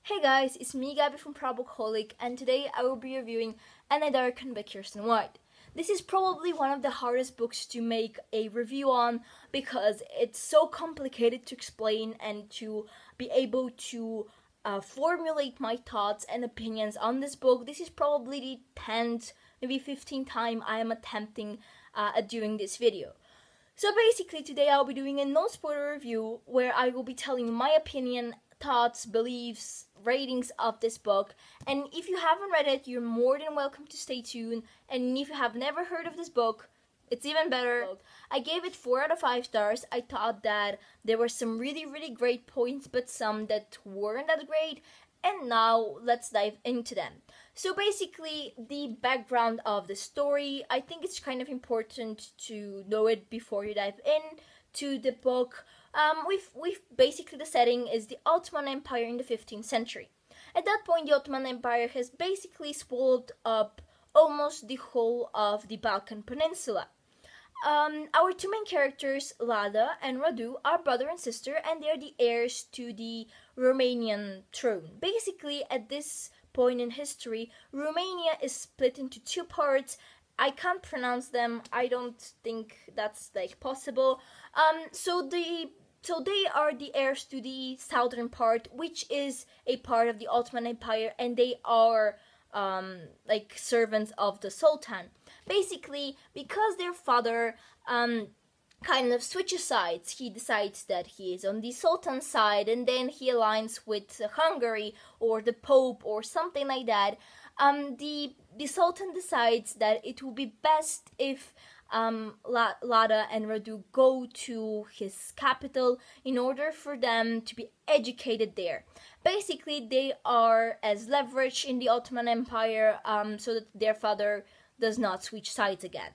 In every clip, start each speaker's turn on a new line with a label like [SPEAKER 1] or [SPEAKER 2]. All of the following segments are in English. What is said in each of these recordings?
[SPEAKER 1] Hey guys, it's me Gabby from Probaholic, and today I will be reviewing Darken by Kirsten White. This is probably one of the hardest books to make a review on because it's so complicated to explain and to be able to formulate my thoughts and opinions on this book. This is probably the 10th, maybe 15th time I am attempting at doing this video. So basically today I'll be doing a no-spoiler review where I will be telling my opinion, thoughts, beliefs, ratings of this book. And if you haven't read it, you're more than welcome to stay tuned. And if you have never heard of this book, it's even better. I gave it 4 out of 5 stars. I thought that there were some really great points, but some that weren't that great. And now let's dive into them. So basically, the background of the story, I think it's kind of important to know it before you dive in to the book. We've basically, the setting is the Ottoman Empire in the 15th century. At that point, the Ottoman Empire has basically swallowed up almost the whole of the Balkan Peninsula. Our two main characters, Lada and Radu, are brother and sister, and they're the heirs to the Romanian throne. Basically, at this point in history, Romania is split into two parts. I can't pronounce them. I don't think that's possible. So they are the heirs to the southern part, which is a part of the Ottoman Empire, and they are servants of the Sultan. Basically, because their father kind of switches sides, he decides that he is on the Sultan's side, and then he aligns with Hungary or the Pope or something like that. The Sultan decides that it will be best if Lada and Radu go to his capital in order for them to be educated there. Basically, they are as leverage in the Ottoman Empire so that their father does not switch sides again.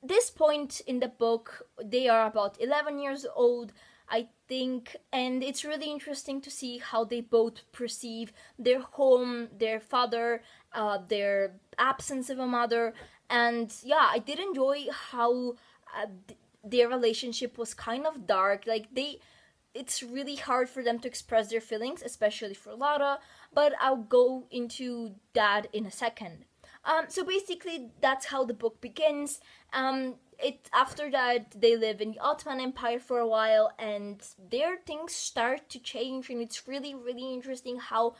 [SPEAKER 1] This point in the book, they are about 11 years old, I think, and it's really interesting to see how they both perceive their home, their father, their absence of a mother. And yeah, I did enjoy how their relationship was kind of dark. It's really hard for them to express their feelings, especially for Lara, but I'll go into that in a second. So basically, that's how the book begins. After that, they live in the Ottoman Empire for a while, and their things start to change, and it's really interesting how,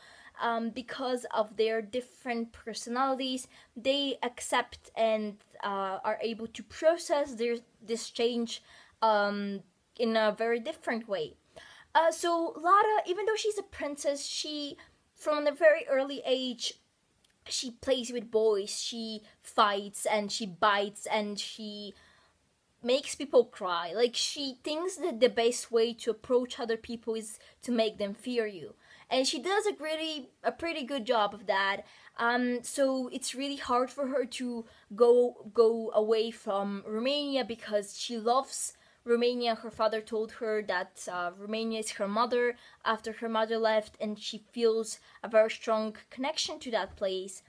[SPEAKER 1] because of their different personalities, they accept and are able to process this change in a very different way. So Lara, even though she's a princess, she, from a very early age, she plays with boys, she fights and she bites and she makes people cry. She thinks that the best way to approach other people is to make them fear you. And she does a pretty good job of that. So it's really hard for her to go away from Romania because she loves Romania. Her father told her that Romania is her mother after her mother left, and she feels a very strong connection to that place.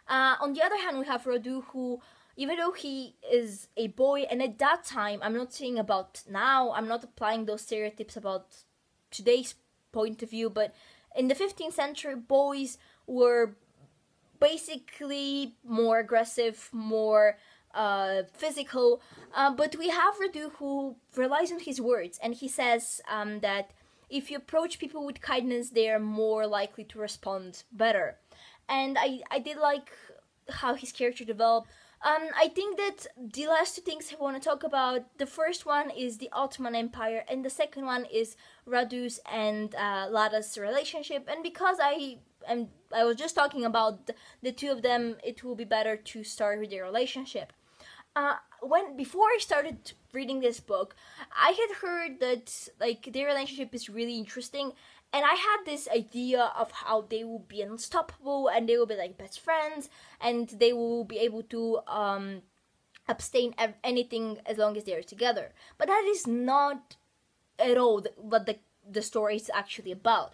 [SPEAKER 1] On the other hand, we have Radu, who, even though he is a boy, and at that time, I'm not saying about now, I'm not applying those stereotypes about today's point of view, but in the 15th century, boys were basically more aggressive, more physical, but we have Radu, who relies on his words, and he says that if you approach people with kindness, they are more likely to respond better. And I did like how his character developed. I think that the last two things I want to talk about, the first one is the Ottoman Empire, and the second one is Radu's and Lada's relationship. And because I was just talking about the two of them, it will be better to start with their relationship. Before I started reading this book, I had heard that their relationship is really interesting, and I had this idea of how they will be unstoppable and they will be best friends and they will be able to abstain anything as long as they are together. But that is not at all what the story is actually about.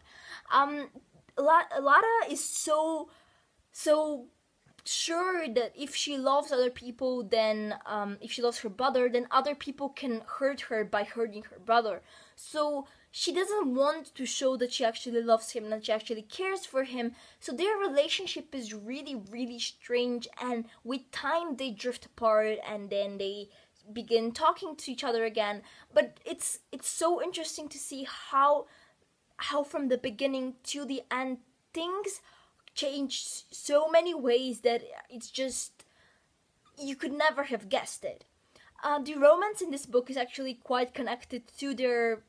[SPEAKER 1] Lara is so sure that if she loves other people, then if she loves her brother, then other people can hurt her by hurting her brother. So she doesn't want to show that she actually loves him, that she actually cares for him. So their relationship is really, really strange, and with time they drift apart and then they begin talking to each other again. But it's so interesting to see how from the beginning to the end things change so many ways that it's just, you could never have guessed it. The romance in this book is actually quite connected to their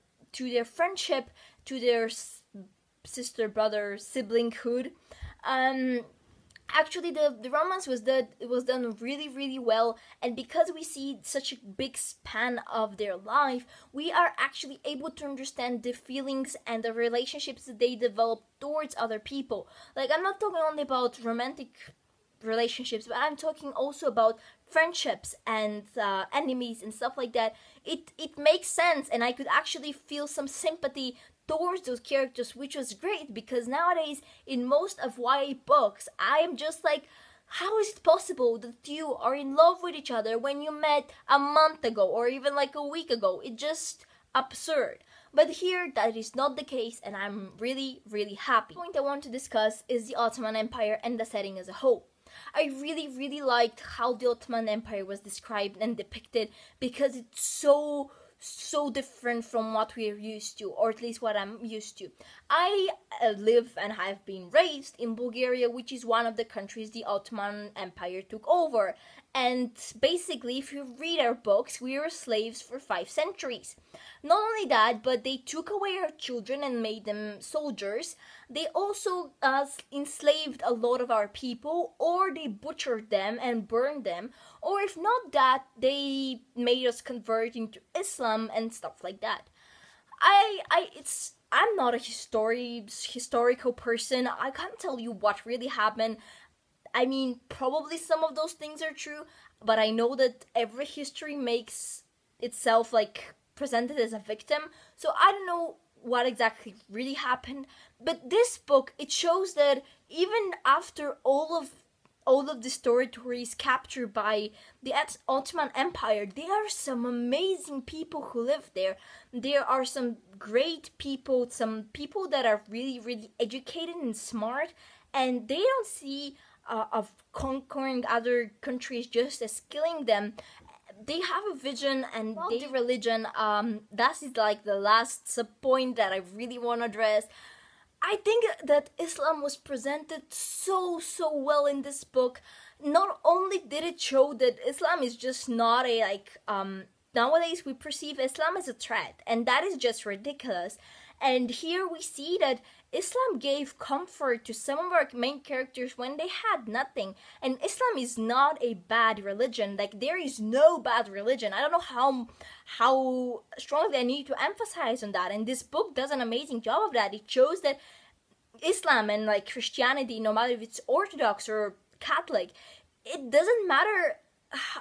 [SPEAKER 1] friendship, to their sister brother siblinghood. Actually, the romance was done really, really well, and because we see such a big span of their life, we are actually able to understand the feelings and the relationships that they develop towards other people. Like, I'm not talking only about romantic relationships, but I'm talking also about friendships and enemies and stuff like that. It makes sense, and I could actually feel some sympathy towards those characters, which was great, because nowadays in most of YA books I am just like, how is it possible that you are in love with each other when you met a month ago or even like a week ago? It's just absurd. But here that is not the case, and I'm really, really happy. The point I want to discuss is the Ottoman Empire and the setting as a whole. I really, really liked how the Ottoman Empire was described and depicted, because it's so different from what we are used to, or at least what I'm used to. I live and have been raised in Bulgaria, which is one of the countries the Ottoman Empire took over. And basically, if you read our books, we were slaves for 5 centuries. Not only that, but they took away our children and made them soldiers. They also enslaved a lot of our people, or they butchered them and burned them, or if not that, they made us convert into Islam and stuff like that. I'm not a historical person. I can't tell you what really happened. I mean, probably some of those things are true, but I know that every history makes itself like presented as a victim, so I don't know what exactly really happened. But this book, it shows that even after all of these territories captured by the Ottoman Empire, there are some amazing people who live there. There are some great people, some people that are really, really educated and smart, and they don't see of conquering other countries just as killing them. They have a vision, and the religion, that is like the last sub-point that I really want to address. I think that Islam was presented so well in this book. Not only did it show that Islam is just not a, like, nowadays we perceive Islam as a threat, and that is just ridiculous. And here we see that Islam gave comfort to some of our main characters when they had nothing. And Islam is not a bad religion. Like, there is no bad religion. I don't know how strongly I need to emphasize on that. And this book does an amazing job of that. It shows that Islam and like Christianity, no matter if it's Orthodox or Catholic, it doesn't matter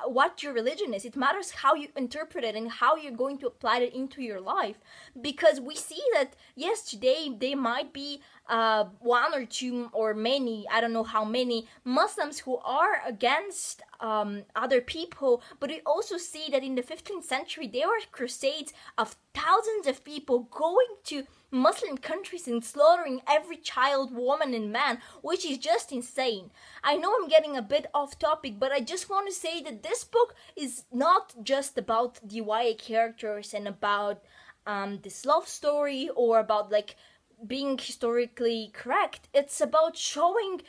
[SPEAKER 1] what your religion is. It matters how you interpret it and how you're going to apply it into your life. Because we see that, yes, today there might be one or two or many, I don't know how many, Muslims who are against other people, but we also see that in the 15th century there were crusades of thousands of people going to Muslim countries and slaughtering every child, woman and man, which is just insane. I know I'm getting a bit off topic, but I just want to say that this book is not just about the YA characters and about this love story or about like being historically correct. It's about showing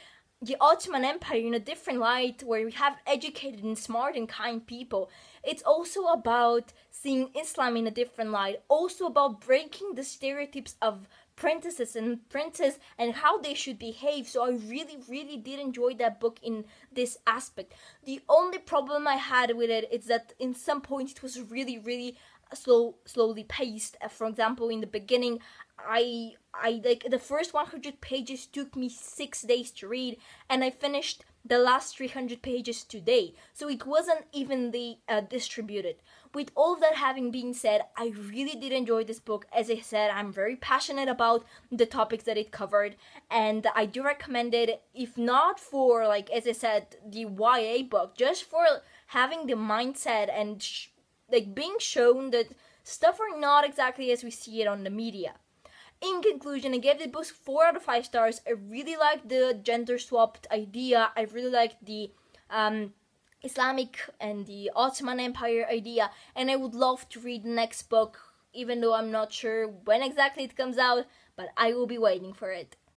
[SPEAKER 1] the Ottoman Empire in a different light, where we have educated and smart and kind people. It's also about seeing Islam in a different light, also about breaking the stereotypes of princesses and princes and how they should behave. So I really did enjoy that book in this aspect. The only problem I had with it is that in some points it was really slowly paced. For example, in the beginning, I like the first 100 pages took me 6 days to read, and I finished the last 300 pages today, so it wasn't evenly distributed. With all of that having been said, I really did enjoy this book. As I said, I'm very passionate about the topics that it covered, and I do recommend it, if not for, like, as I said, the YA book, just for having the mindset and like being shown that Stuff are not exactly as we see it on the media. In conclusion, I gave the book 4 out of 5 stars. I really liked the gender swapped idea. I really liked the Islamic and the Ottoman Empire idea, and I would love to read the next book, even though I'm not sure when exactly it comes out, but I will be waiting for it.